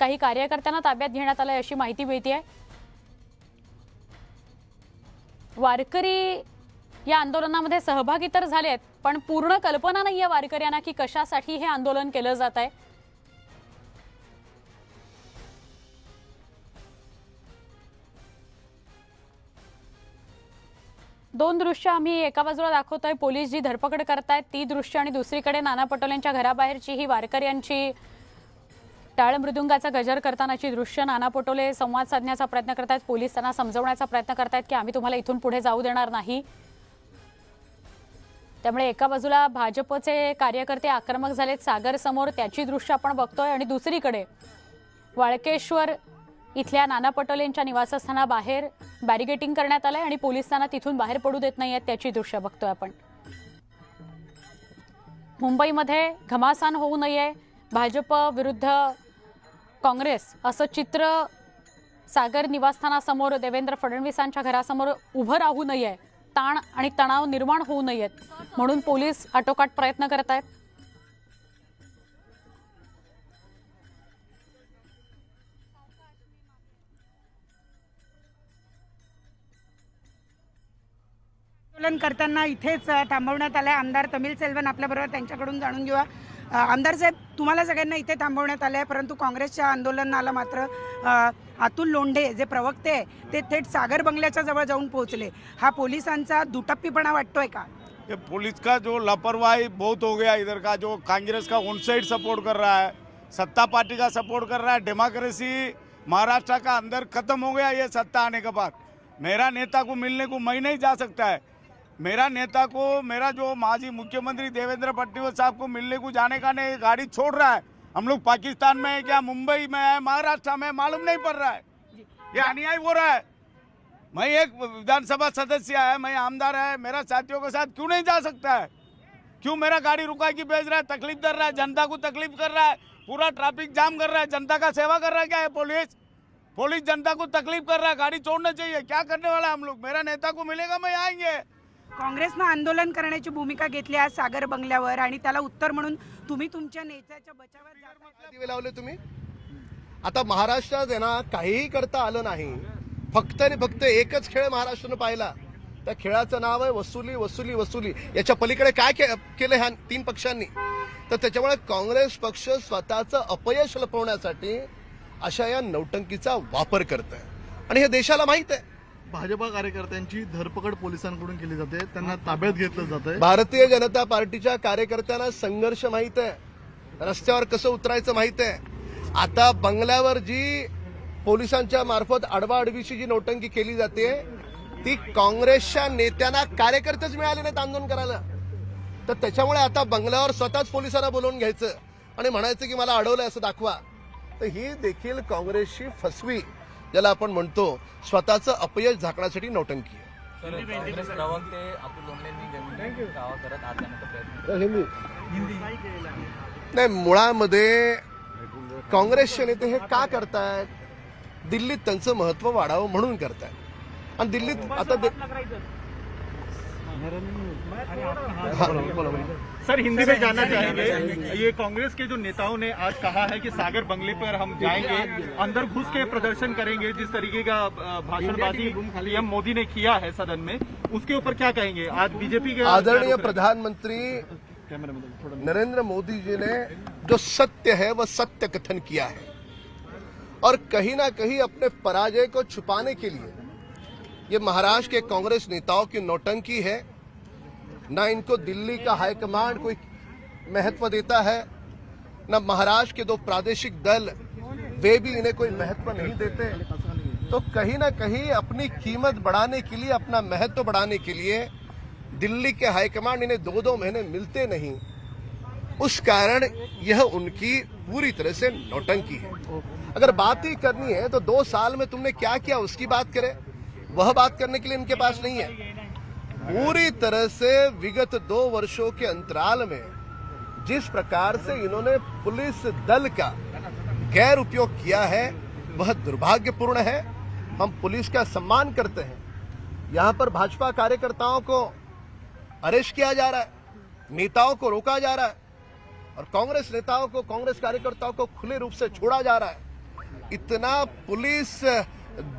काही कार्यकर्त्यांना ताब्यात घेण्यात आलंय अशी माहिती मिळते. वारकरी या आंदोलनामध्ये सहभागी तर झालेत, पण पूर्ण कल्पना नाहीये वारकऱ्यांना की कशासाठी हे आंदोलन केलं जात आहे. दोन दृश्य आम्ही एका बाजूला दाखवतोय. पोलीस जी धरपकड करतायत ती दृश्य आणि दुसरीकडे नाना पटोलेंच्या घराबाहेरची ही वारकऱ्यांची टाळ मृदुंगाचा गजर करतानाची दृश्य. नाना पटोले संवाद साधण्याचा प्रयत्न करतायत. पोलीस त्यांना समजवण्याचा प्रयत्न करतायत की आम्ही तुम्हाला इथून पुढे जाऊ देणार नाही. त्यामुळे एका बाजूला भाजपचे कार्यकर्ते आक्रमक झालेत सागर समोर, त्याची दृश्य आपण बघतोय. आणि दुसरीकडे वाळकेश्वर इथल्या नाना पटोलेंच्या निवासस्थानाबाहेर बॅरिगेटिंग करण्यात आलंय आणि पोलीस त्यांना तिथून बाहेर पडू देत नाहीयेत, त्याची दृश्य बघतोय आपण. मुंबईमध्ये घमासान होऊ नये, भाजप विरुद्ध काँग्रेस असं चित्र सागर निवासस्थानासमोर देवेंद्र फडणवीसांच्या घरासमोर उभं राहू नये, ताण आणि तणाव निर्माण होऊ नयेत म्हणून पोलीस आटोकाट प्रयत्न करत आहेत. आंदोलन करताना इथेच थांबवण्यात आलंय. आमदार तमिल सेल्वन आपल्याबरोबर, त्यांच्याकडून जाणून घेऊया. आमदार साहेब, तुम्हाला सगळ्यांना इथे थांबवण्यात आलंय, परंतु काँग्रेसच्या आंदोलनाला मात्र अतुल लोंढे जे प्रवक्ते आहे ते थेट सागर बंगल्याच्या जवळ जाऊन पोहोचले. हा पोलिसांचा दुटप्पीपणा वाटतोय का? ये पुलिस का जो लापरवाही बहुत हो गया इधर का, जो कांग्रेस का वन साइड सपोर्ट कर रहा है, सत्ता पार्टी का सपोर्ट कर रहा है. डेमोक्रेसी महाराष्ट्र का अंदर खत्म हो गया ये सत्ता आने के बाद. मेरा नेता को मिलने को मैं नहीं जा सकता है. मेरा नेता को, मेरा जो माजी मुख्यमंत्री देवेंद्र फडणवीस साहब को मिलने को जाने का नहीं, गाड़ी छोड़ रहा है. हम लोग पाकिस्तान में है क्या, मुंबई में है, महाराष्ट्र में, मालूम नहीं पड़ रहा है. ये अन्याय हो रहा है. मैं एक विधानसभा सदस्य है, मैं आमदार है, मेरा साथियों के साथ क्यों नहीं जा सकता है? क्यों मेरा गाड़ी रुका के भेज रहा है, तकलीफ कर रहा है, जनता को तकलीफ कर रहा है, पूरा ट्रैफिक जाम कर रहा है. जनता का सेवा कर रहा है क्या है पुलिस? पुलिस जनता को तकलीफ कर रहा है. गाड़ी छोड़ना चाहिए. क्या करने वाला है हम लोग? मेरा नेता को मिलेगा, मैं आएंगे. काँग्रेसनं आंदोलन करण्याची भूमिका घेतली आज सागर बंगल्यावर आणि त्याला उत्तर म्हणून तुम्ही तुमच्या नेत्याच्या बचावात दिवे लावले तुम्ही. आता महाराष्ट्रात आहे ना, काहीही करता आलं नाही. फक्त आणि फक्त एकच खेळ महाराष्ट्रानं पाहिला. त्या खेळाचं नाव आहे वसुली वसुली वसुली. याच्या पलीकडे काय केलं ह्या तीन पक्षांनी? तर त्याच्यामुळे काँग्रेस पक्ष स्वतःचं अपयश लपवण्यासाठी अशा या नौटंकीचा वापर करत आहे आणि हे देशाला माहित आहे. भाजपा कार्यकर्त्यांची धरपकड पोलिसांकडून केली जाते, त्यांना ताब्यात घेतलं जातंय. भारतीय जनता पार्टीच्या कार्यकर्त्यांना संघर्ष माहित आहे, रस्त्यावर कसं उतरायचं माहित आहे. आता बंगल्यावर जी पोलिसांच्या मार्फत अडवाअडवीची जी नौटंकी केली जाते ती काँग्रेसच्या नेत्यांना कार्यकर्तेच मिळाले नाहीत आंदोलन करायला. तर त्याच्यामुळे आता बंगल्यावर स्वतःच पोलिसांना बोलवून घ्यायचं आणि म्हणायचं की मला अडवलंय असं दाखवा. तर ही देखील काँग्रेसची फसवी, ज्याला आपण म्हणतो स्वतःचं अपयश झाकण्यासाठी नौटंकी नाही. मुळामध्ये काँग्रेसचे नेते हे का करतायत? दिल्लीत त्यांचं महत्व वाढावं म्हणून करतायत. आणि दिल्लीत आता सर हिंदी में जानना चाहेंगे, ये कांग्रेस के जो नेताओं ने आज कहा है कि सागर बंगले पर हम जाएंगे, अंदर घुस के प्रदर्शन करेंगे, जिस तरीके का भाषणबाजी पीएम मोदी ने किया है सदन में, उसके ऊपर क्या कहेंगे? आज बीजेपी के आदरणीय प्रधानमंत्री नरेंद्र मोदी जी ने जो सत्य है वह सत्य कथन किया है और कहीं ना कहीं अपने पराजय को छुपाने के लिए ये महाराष्ट्र के कांग्रेस नेताओं की नौटंकी है। ना इनको दिल्ली का हाईकमांड कोई महत्व देता है, ना महाराष्ट्र के दो प्रादेशिक दल वे भी इन्हें कोई महत्व नहीं देते। तो कहीं ना कहीं अपनी कीमत बढ़ाने के लिए, अपना महत्व बढ़ाने के लिए दिल्ली के हाईकमांड इन्हें 2-2 महीने मिलते नहीं, उस कारण यह उनकी पूरी तरह से नौटंकी है। अगर बात ही करनी है तो 2 साल में तुमने क्या किया उसकी बात करें, वह बात करने के लिए इनके पास नहीं है। पूरी तरह से विगत 2 वर्षों के अंतराल में जिस प्रकार से इन्होंने पुलिस दल का गैर उपयोग किया है वह दुर्भाग्यपूर्ण है। हम पुलिस का सम्मान करते हैं। यहां पर भाजपा कार्यकर्ताओं को अरेस्ट किया जा रहा है, नेताओं को रोका जा रहा है और कांग्रेस नेताओं को, कांग्रेस कार्यकर्ताओं को खुले रूप से छोड़ा जा रहा है। इतना पुलिस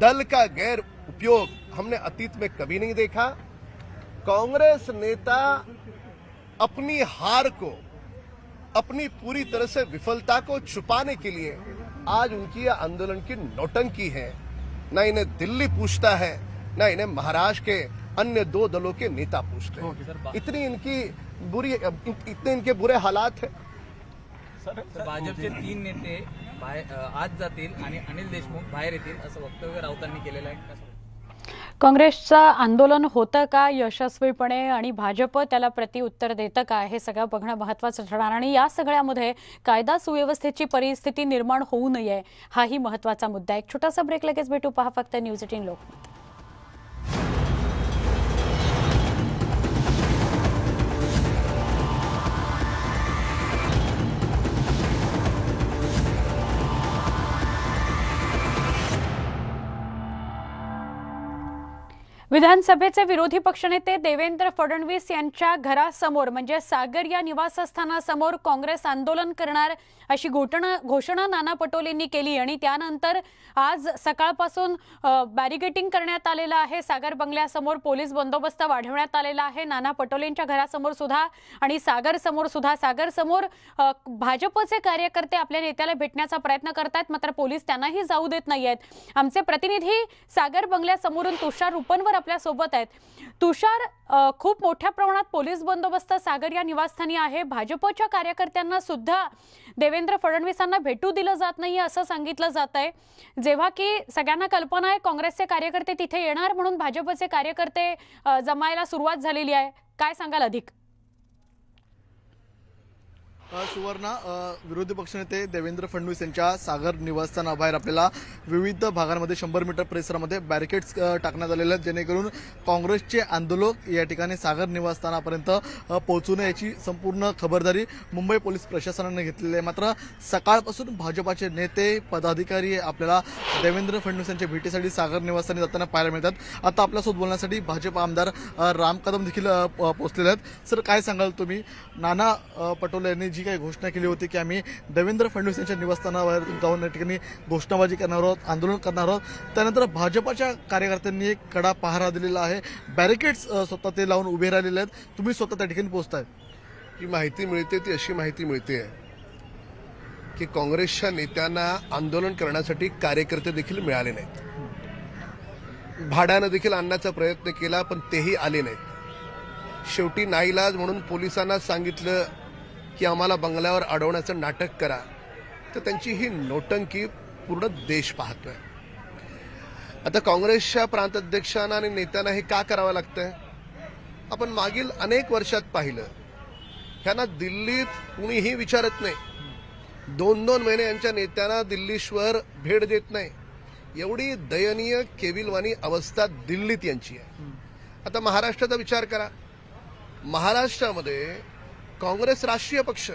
दल का गैर उपयोग हमने अतीत में कभी नहीं देखा। कांग्रेस नेता अपनी हार को, अपनी पूरी तरह से विफलता को छुपाने के लिए आज उनकी यह आंदोलन की नौटंकी है। न इन्हें दिल्ली पूछता है, न इन्हें महाराष्ट्र के अन्य 2 दलों के नेता पूछते हैं। इतनी इनके बुरे हालात है। भाजपचे 3 नेते आज जातील आणि अनिल देशमुख बाहेर येतील असं वक्तव्य राऊतांनी केलेलं आहे। काँग्रेसचं आंदोलन होतं का यशस्वीपणे आणि भाजप त्याला प्रत्युत्तर देतं का हे सगळं बघणं महत्त्वाचं ठरणार आणि या सगळ्यामध्ये कायदा सुव्यवस्थेची परिस्थिती निर्माण होऊ नये हाही महत्त्वाचा मुद्दा आहे। एक छोटासा ब्रेक, लगेच भेटू। पहा फक्त न्यूज 18 लोकमत। विधानसभेचे विरोधी पक्षनेते देवेंद्र फडणवीस यांच्या घरासमोर म्हणजे सागर या निवासस्थानासमोर काँग्रेस आंदोलन करणार अशी घोषणा नाना पटोलेंनी केली आणि त्यानंतर आज सकाळपासून बॅरिकेडिंग करण्यात आलेलं आहे। सागर बंगल्यासमोर पोलीस बंदोबस्त वाढवण्यात आलेला आहे। नाना पटोलेंच्या घरासमोर सुद्धा आणि सागर समोर सुद्धा, सागर समोर भाजपचे कार्यकर्ते आपल्या नेत्याला भेटण्याचा प्रयत्न करतात, मात्र पोलीस त्यांनाही जाऊ देत नाहीयेत। आमचे प्रतिनिधी सागर बंगल्यासमोरून तुषार रुपनवर आपल्या सोबत आहेत। तुषार, खूप मोठ्या प्रमाणात पोलीस बंदोबस्त सागर या निवासस्थानी आहे। भाजपच्या कार्यकर्त्यांना सुद्धा देवेंद्र फडणवीसांना भेटू दिलं जात नाही असं सांगितलं जात आहे, जेव्हा की सगळ्यांना कल्पना आहे काँग्रेसचे कार्यकर्ते तिथे येणार म्हणून भाजपचे कार्यकर्ते जमायला सुरुवात झालेली आहे। काय सांगाल अधिक? सुवर्णा, विरोधी पक्षनेते देवेंद्र फडणवीस यांच्या सागर निवासस्थानाबाहेर आपल्याला विविध भागांमध्ये 100 मीटर परिसरामध्ये बॅरिकेड्स टाकण्यात आलेले आहेत, जेणेकरून काँग्रेसचे आंदोलक या ठिकाणी सागर निवासस्थानापर्यंत पोहोचू नये याची संपूर्ण खबरदारी मुंबई पोलीस प्रशासनाने घेतलेली आहे। मात्र सकाळपासून भाजपाचे नेते, पदाधिकारी आपल्याला देवेंद्र फडणवीस यांच्या भेटीसाठी सागर निवासस्थानी जाताना पाहायला मिळतात। आता आपल्यासोबत बोलण्यासाठी भाजप आमदार राम कदम देखील पोहोचलेले आहेत। सर, काय सांगाल तुम्ही? नाना पटोले यांनी जी काही घोषणा केली होती की आम्ही देवेंद्र फडणवीस यांच्या निवासस्थानावर जाऊन या ठिकाणी घोषणाबाजी करणार आहोत, आंदोलन करणार आहोत, त्यानंतर भाजपाच्या कार्यकर्त्यांनी एक कडा पहारा दिलेला आहे, बॅरिकेड्स स्वतः ते लावून उभे राहिलेले आहेत, तुम्ही स्वतः त्या ठिकाणी पोहोचताय? ही माहिती मिळते ती अशी माहिती मिळते की काँग्रेसच्या नेत्यांना आंदोलन करण्यासाठी कार्यकर्ते देखील मिळाले नाहीत। भाड्यानं देखील आणण्याचा प्रयत्न केला पण तेही आले नाहीत। शेवटी नाईलाज म्हणून पोलिसांना सांगितलं की आम्हाला बंगल्यावर अडवण्याचं नाटक करा। तर त्यांची ही नोटंकी पूर्ण देश पाहतोय। आता काँग्रेसच्या प्रांताध्यक्षांना आणि नेत्यांना हे का करावं लागतंय? आपण मागील अनेक वर्षात पाहिलं, ह्यांना दिल्लीत कुणीही विचारत नाही। 2-2 महिने यांच्या नेत्यांना दिल्लीश्वर भेट देत नाही। एवढी दयनीय केविलवाणी अवस्था दिल्लीत यांची आहे। आता महाराष्ट्राचा विचार करा। महाराष्ट्रामध्ये काँग्रेस राष्ट्रीय पक्ष,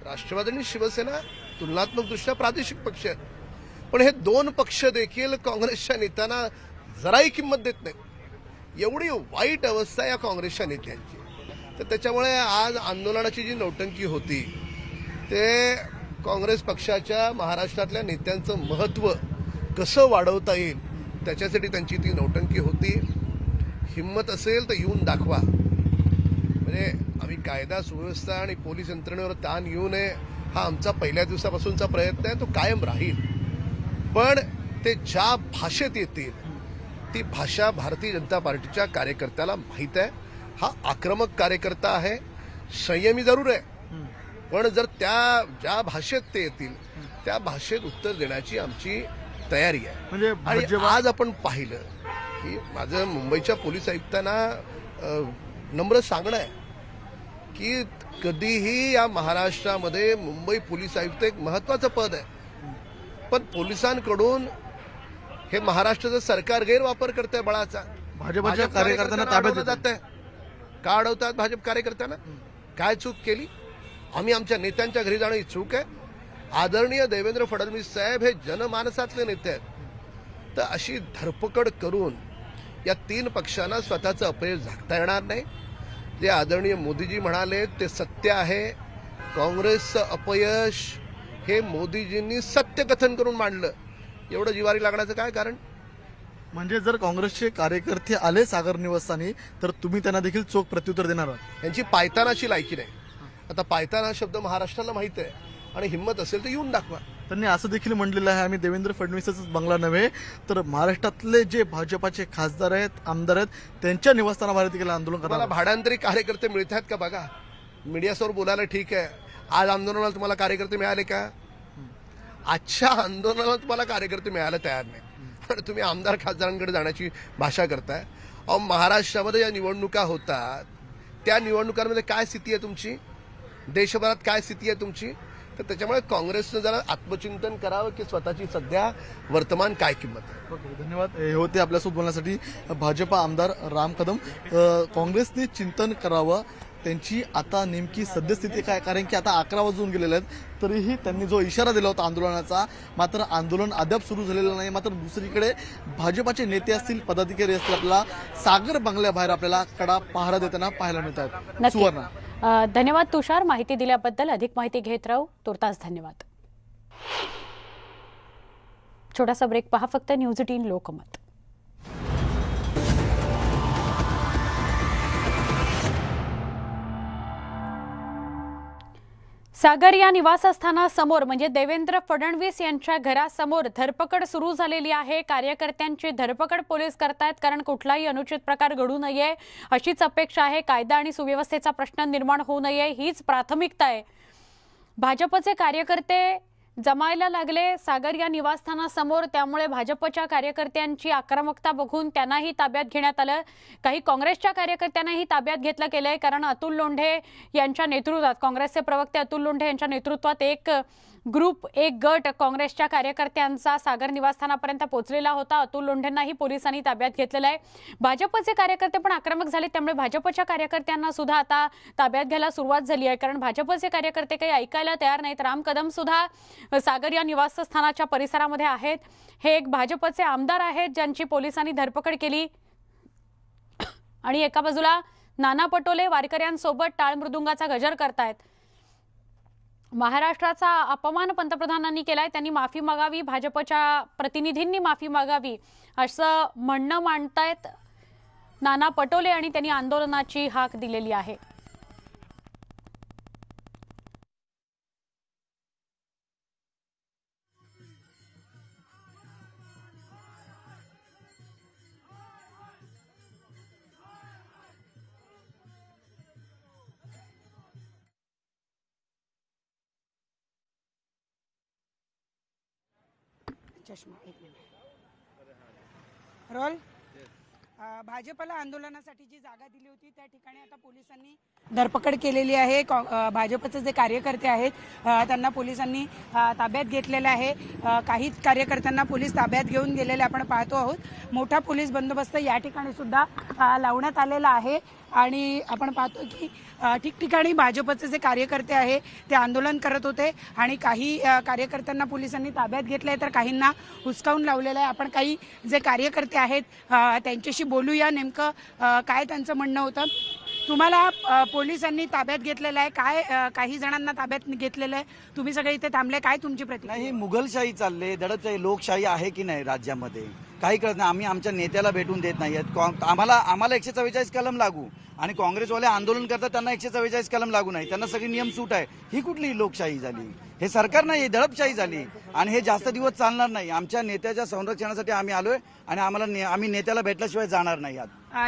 राष्ट्रवादी आणि शिवसेना तुलनात्मकदृष्ट्या प्रादेशिक पक्ष आहेत, पण हे 2 पक्ष देखील काँग्रेसच्या नेत्यांना जराही किंमत देत नाहीत। एवढी वाईट अवस्था या काँग्रेसच्या नेत्यांची. तर त्याच्यामुळे आज आंदोलनाची जी नौटंकी होती ते काँग्रेस पक्षाच्या महाराष्ट्रातल्या नेत्यांचं महत्त्व कसं वाढवता येईल त्याच्यासाठी त्यांची ती नौटंकी होती. हिम्मत असेल तर येऊन दाखवा. म्हणजे आम्ही कायदा सुव्यवस्था आणि पोलीस यंत्रणेवर ताण येऊ नये हा आमचा पहिल्या दिवसापासूनचा प्रयत्न आहे, तो कायम राहील. पण ते ज्या भाषेत येतील ती भाषा भारतीय जनता पार्टीच्या कार्यकर्त्याला माहीत आहे. हा आक्रमक कार्यकर्ता आहे, संयमी जरूर आहे, पण जर त्या ज्या भाषेत ते येतील त्या भाषेत उत्तर देण्याची आमची तयारी आहे. म्हणजे आणि आज आपण पाहिलं की माझं मुंबईच्या पोलीस आयुक्तांना नम्र सांगणं आहे की कधीही या महाराष्ट्रामध्ये मुंबई पोलीस आयुक्त एक महत्त्वाचं पद आहे, पण पोलिसांकडून हे महाराष्ट्राचं सरकार गैरवापर करतंय बळाचा. भाजपच्या कार्यकर्त्यांना ताब्यात जात आहे. का अडवतात भाजप कार्यकर्त्यांना? काय चूक केली? आम्ही आमच्या नेत्यांच्या घरी जाणं ही चूक आहे. आदरणीय देवेंद्र फडणवीस साहेब हे जनमानसातले नेते आहेत. तर अशी धरपकड करून या 3 पक्षांना स्वतःचं अपयश झाकता येणार नाही. जे आदरणीय मोदीजी म्हणाले ते सत्य आहे. काँग्रेसचं अपयश हे मोदीजींनी सत्यकथन करून मांडलं. एवढं जिवारी लागण्याचं काय कारण? म्हणजे जर काँग्रेसचे कार्यकर्ते आले सागर निवासस्थानी तर तुम्ही त्यांना देखील चोख प्रत्युत्तर देणार आहात? यांची पायतानाची लायकी नाही. आता पायताना शब्द महाराष्ट्राला माहित आहे आणि हिम्मत असेल तर येऊन दाखवा. त्यांनी असं देखील म्हटलेलं आहे, आम्ही देवेंद्र फडणवीसच बंगला नव्हे तर महाराष्ट्रातले जे भाजपाचे खासदार आहेत, आमदार आहेत त्यांच्या निवासस्थानाबाहेर देखील आंदोलन करणार. मला भाड्यांतरी कार्यकर्ते मिळत आहेत का बघा. मीडियासमोर बोलायला ठीक आहे. आज आंदोलनाला तुम्हाला कार्यकर्ते मिळाले का? आजच्या आंदोलनाला तुम्हाला कार्यकर्ते मिळायला तयार नाही, पण तुम्ही आमदार खासदारांकडे जाण्याची भाषा करताय. अहो, महाराष्ट्रामध्ये या निवडणुका होतात त्या निवडणुकांमध्ये काय स्थिती आहे तुमची? देशभरात काय स्थिती आहे तुमची? तर त्याच्यामुळे काँग्रेसनं जरा आत्मचिंतन करावं की स्वतःची सध्या वर्तमान काय किंमत आहे. ओके, धन्यवाद. हे होते आपल्यासोबत बोलण्यासाठी भाजपा आमदार राम कदम. काँग्रेसने चिंतन करावं त्यांची आता नेमकी सद्यस्थिती काय, कारण की आता 11 वाजून गेलेले आहेत तरीही त्यांनी जो इशारा दिला होता आंदोलनाचा, मात्र आंदोलन अद्याप सुरू झालेलं नाही. मात्र दुसरीकडे भाजपाचे नेते असतील, पदाधिकारी असतील, आपल्याला सागर बंगल्याबाहेर आपल्याला कडा पहारा देताना पाहायला मिळतात. सुवर्णा, धन्यवाद तुषार, माहिती दिल्याबद्दल. अधिक माहिती घेत राहू. तुर्तास धन्यवाद. छोटासा ब्रेक पहा फक्त. न्यूज 18 लोकमत. सागर या निवासस्थानासमोर म्हणजे देवेंद्र फडणवीस यांच्या घरासमोर धरपकड सुरू झालेली आहे. कार्यकर्त्यांची धरपकड पोलीस करतायत, कारण कुठलाही अनुचित प्रकार घडू नये अशीच अपेक्षा आहे. कायदा आणि सुव्यवस्थेचा प्रश्न निर्माण होऊ नये हीच प्राथमिकता आहे. भाजपचे कार्यकर्ते जमायला लागले सागर या निवासस्थानासमोर, त्यामुळे भाजपच्या कार्यकर्त्यांची आक्रमकता बघून त्यांनाही ताब्यात घेण्यात आलं. काही काँग्रेसच्या कार्यकर्त्यांनाही ताब्यात घेतलं गेलंय, कारण अतुल लोंढे यांच्या नेतृत्वात, काँग्रेसचे प्रवक्ते अतुल लोंढे यांच्या नेतृत्वात एक गट काँग्रेसच्या कार्यकर्त्यांचा सागर निवासस्थानापर्यंत पोहोचलेला होता. अतुल लोंढेंनाही पोलिसांनी ताब्यात घेतलेलं आहे. भाजपचे कार्यकर्ते पण आक्रमक झाले, त्यामुळे भाजपच्या कार्यकर्त्यांना सुद्धा आता ताब्यात घ्यायला सुरुवात झाली आहे, कारण भाजपचे कार्यकर्ते काही ऐकायला तयार नाहीत. राम कदम सुद्धा सागर या निवासस्थानाच्या परिसरामध्ये आहेत. हे एक भाजपचे आमदार आहेत ज्यांची पोलिसांनी धरपकड केली. आणि एका बाजूला नाना पटोले वारकऱ्यांसोबत टाळ मृदुंगाचा गजर करतायत. महाराष्ट्राचा अपमान पंतप्रधानांनी केलाय, त्यांनी माफी मागावी, भाजपच्या प्रतिनिधींनी माफी मागावी असं म्हणणं मांडतायत नाना पटोले आणि त्यांनी आंदोलनाची हाक दिलेली आहे. चष्मा एक मिनिट रोल. भाजपला आंदोलनासाठी जी जागा दिली होती त्या ठिकाणी आता पोलिसांनी धरपकड केलेली आहे. भाजपचे जे कार्यकर्ते आहेत त्यांना पोलिसांनी ताब्यात घेतलेले आहे. काही कार्यकर्त्यांना पोलीस ताब्यात घेऊन गेलेले आपण पाहतो आहोत. मोठा पोलीस बंदोबस्त या ठिकाणी सुद्धा लावण्यात आलेला आहे. आणि आपण पाहतो की ठिकठिकाणी भाजपचे जे कार्यकर्ते आहे ते आंदोलन करत होते आणि काही कार्यकर्त्यांना पोलिसांनी ताब्यात घेतलंय तर काहींना हुसकावून लावलेलं आहे. आपण काही जे कार्यकर्ते आहेत त्यांच्याशी बोलूया, नेमकं काय त्यांचं म्हणणं होतं. तुम्हाला पोलिसांनी ताब्यात घेतलेलं आहे, काय काही जणांना ताब्यात घेतलेलं आहे, तुम्ही सगळे इथे थांबले, काय तुमची प्रतिक्रिया? नाही, मुघलशाही चालले, दडपशाही, लोकशाही आहे की नाही राज्यामध्ये काही कळत नाही. आम्ही आमच्या नेत्याला भेटून देत नाही आहेत. आम्हाला 144 कलम लागू आणि काँग्रेसवाले आंदोलन करतात त्यांना 144 कलम लागू नाही, त्यांना सगळी नियम सूट आहे. ही कुठली लोकशाही झाली? हे सरकार नाही, दडपशाही झाली आणि हे जास्त दिवस चालणार नाही. आमच्या नेत्याच्या संरक्षणासाठी आम्ही आलोय आणि आम्ही नेत्याला भेटल्याशिवाय जाणार नाही.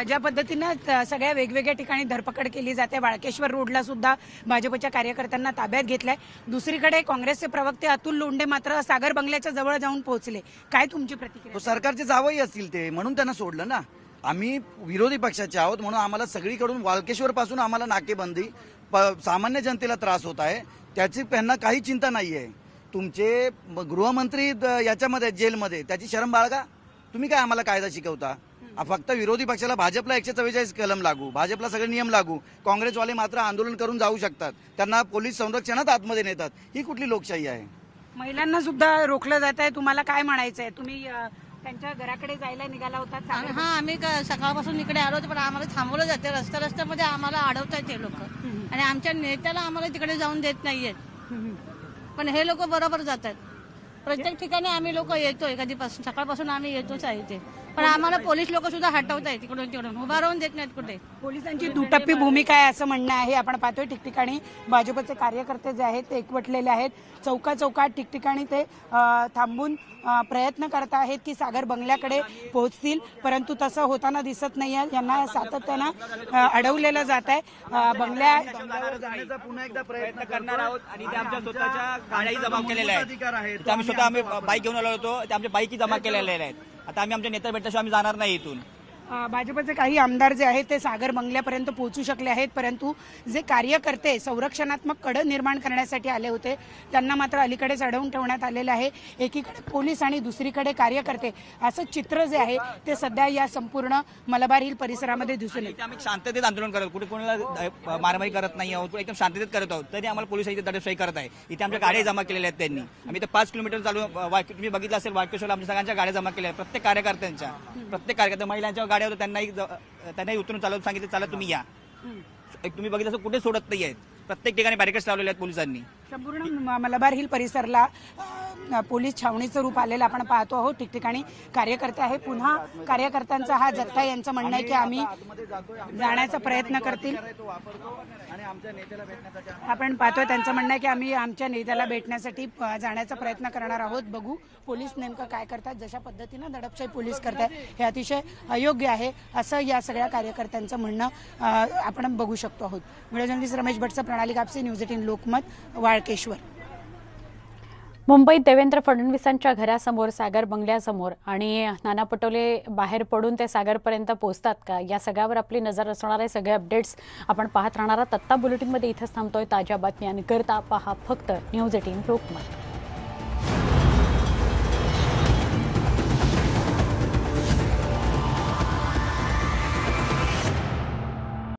ज्या पद्धतीनं सगळ्या वेगवेगळ्या ठिकाणी धरपकड केली जाते, वाळकेश्वर रोडला सुद्धा भाजपच्या कार्यकर्त्यांना ताब्यात घेतलंय. दुसरीकडे काँग्रेसचे प्रवक्ते अतुल लोंढे मात्र सागर बंगल्याच्या जवळ जाऊन पोहोचले, काय तुमची प्रतिक्रिया? सरकारचे जावई असतील ते, म्हणून त्यांना सोडलं ना. आम्ही विरोधी पक्षाचे आहोत म्हणून आम्हाला सगळीकडून वाळकेश्वर पासून आम्हाला नाकेबंदी, सामान्य जनतेला त्रास होत आहे त्याची त्यांना काही चिंता नाहीये. तुमचे गृहमंत्री याच्यामध्ये जेलमध्ये, त्याची शरम बाळगा. तुम्ही काय आम्हाला कायदा शिकवता? फक्त विरोधी पक्षाला भाजपला 144 कलम लागू, भाजपला सगळे नियम लागू, काँग्रेसवाले मात्र आंदोलन करून जाऊ शकतात, त्यांना पोलीस संरक्षणात आतमध्ये नेतात. ही कुठली लोकशाही आहे? महिलांना सुद्धा रोखलं जात आहे, तुम्हाला काय म्हणायचं आहे? तुम्ही त्यांच्या घराकडे जायला निघाला होता? हा, आम्ही सकाळपासून इकडे आलो होतो पण आम्हाला थांबवलं जाते, रस्त्यामध्ये आम्हाला अडवतात हे लोक आणि आमच्या नेत्याला आम्हाला तिकडे जाऊन देत नाहीयेत. पण हे लोक बरोबर जातात. प्रत्येक ठिकाणी आम्ही लोक येतोय, कधीपासून सकाळपासून आम्ही येतोच आहे ते, पण आम्हाला पोलीस लोक सुद्धा हटवत आहेत, तिकडून उभा राहून देत नाहीत कुठे. पोलिसांची दुटप्पी भूमिका आहे असं म्हणणं आहे. आपण पाहतोय ठिकठिकाणी भाजपचे कार्यकर्ते जे आहेत ते एकवटलेले आहेत. चौकात ठिकठिकाणी ते थांबून प्रयत्न करत आहेत की सागर बंगल्याकडे पोहोचतील, परंतु तसं होताना दिसत नाहीये. यांना सातत्यानं अडवलेलं जात आहे. बंगल्या पुन्हा एकदा प्रयत्न करणार आहोत आणि ते आमच्या स्वतःच्या गाड्याही जमा केलेल्या आहेत. आम्ही बाईक घेऊन आलो होतो, ते आमच्या बाईकही जमा केलेल्या आहेत. आता आम्ही आमच्या नेत्याला भेटल्याशिवाय आम्ही जाणार नाही इथून. भाजपचे काही आमदार जे आहेत ते सागर बंगल्यापर्यंत पोहोचू शकले आहेत, परंतु जे कार्यकर्ते संरक्षणात्मक कड निर्माण करण्यासाठी आले होते त्यांना मात्र अलीकडेच अडवून ठेवण्यात आलेलं आहे. एकीकडे पोलीस आणि दुसरीकडे कार्यकर्ते, असं चित्र जे आहे ते सध्या या संपूर्ण मलबार हिल परिसरामध्ये दिसून येते. आम्ही शांततेत आंदोलन करत, कुठे कोणाला मारमारी करत नाही आहोत, एकदम शांततेत करत आहोत. तरी आम्हाला पोलिस इथे दडपशाही करत आहे. इथे आमच्या गाड्या जमा केलेल्या आहेत त्यांनी. आम्ही इथे 5 किलोमीटर चालू, तुम्ही बघितलं असेल वाळकेश्वरला आमच्या सगळ्यांच्या गाड्या जमा केल्या आहेत. प्रत्येक कार्यकर्त्या महिलांच्या गाड्या होत्या त्यांनाही उतरून चालवत सांगितलं चला तुम्ही या. तुम्ही बघितलं असं कुठे सोडत नाही आहेत. प्रत्येक ठिकाणी बॅरिकेड्स लावलेले आहेत पोलिसांनी. संपूर्ण मलबार हिल परिसरला पोलीस छावणीचं रूप आलेलं आपण पाहतो आहोत. ठिकठिकाणी कार्यकर्ते आहे. पुन्हा कार्यकर्त्यांचा हा जथ्था यांचं म्हणणं आहे की आम्ही जाण्याचा प्रयत्न करतील. आपण पाहतोय त्यांचं म्हणणं आहे की आम्ही आमच्या नेत्याला भेटण्यासाठी जाण्याचा प्रयत्न करणार आहोत. बघू पोलीस नेमकं काय करतात. जशा पद्धतीनं दडपशाही पोलीस करतात हे अतिशय अयोग्य आहे असं या सगळ्या कार्यकर्त्यांचं म्हणणं आपण बघू शकतो आहोत. व्हिडिओ जर्नलिस्ट रमेश भटसं, प्रणाली कापसे, न्यूज 18 लोकमत, वाळकेश्वर. मुंबईत देवेंद्र फडणवीसांच्या घरासमोर, सागर बंगल्यासमोर आणि नाना पटोले बाहेर पडून ते सागरपर्यंत पोहोचतात का, या सगळ्यावर आपली नजर असणार आहे. सगळे अपडेट्स आपण पाहत राहणार आहोत. आत्ता बुलेटिनमध्ये इथंच थांबतोय. ताज्या बातम्यांकरता पहा फक्त न्यूज 18 लोकमत.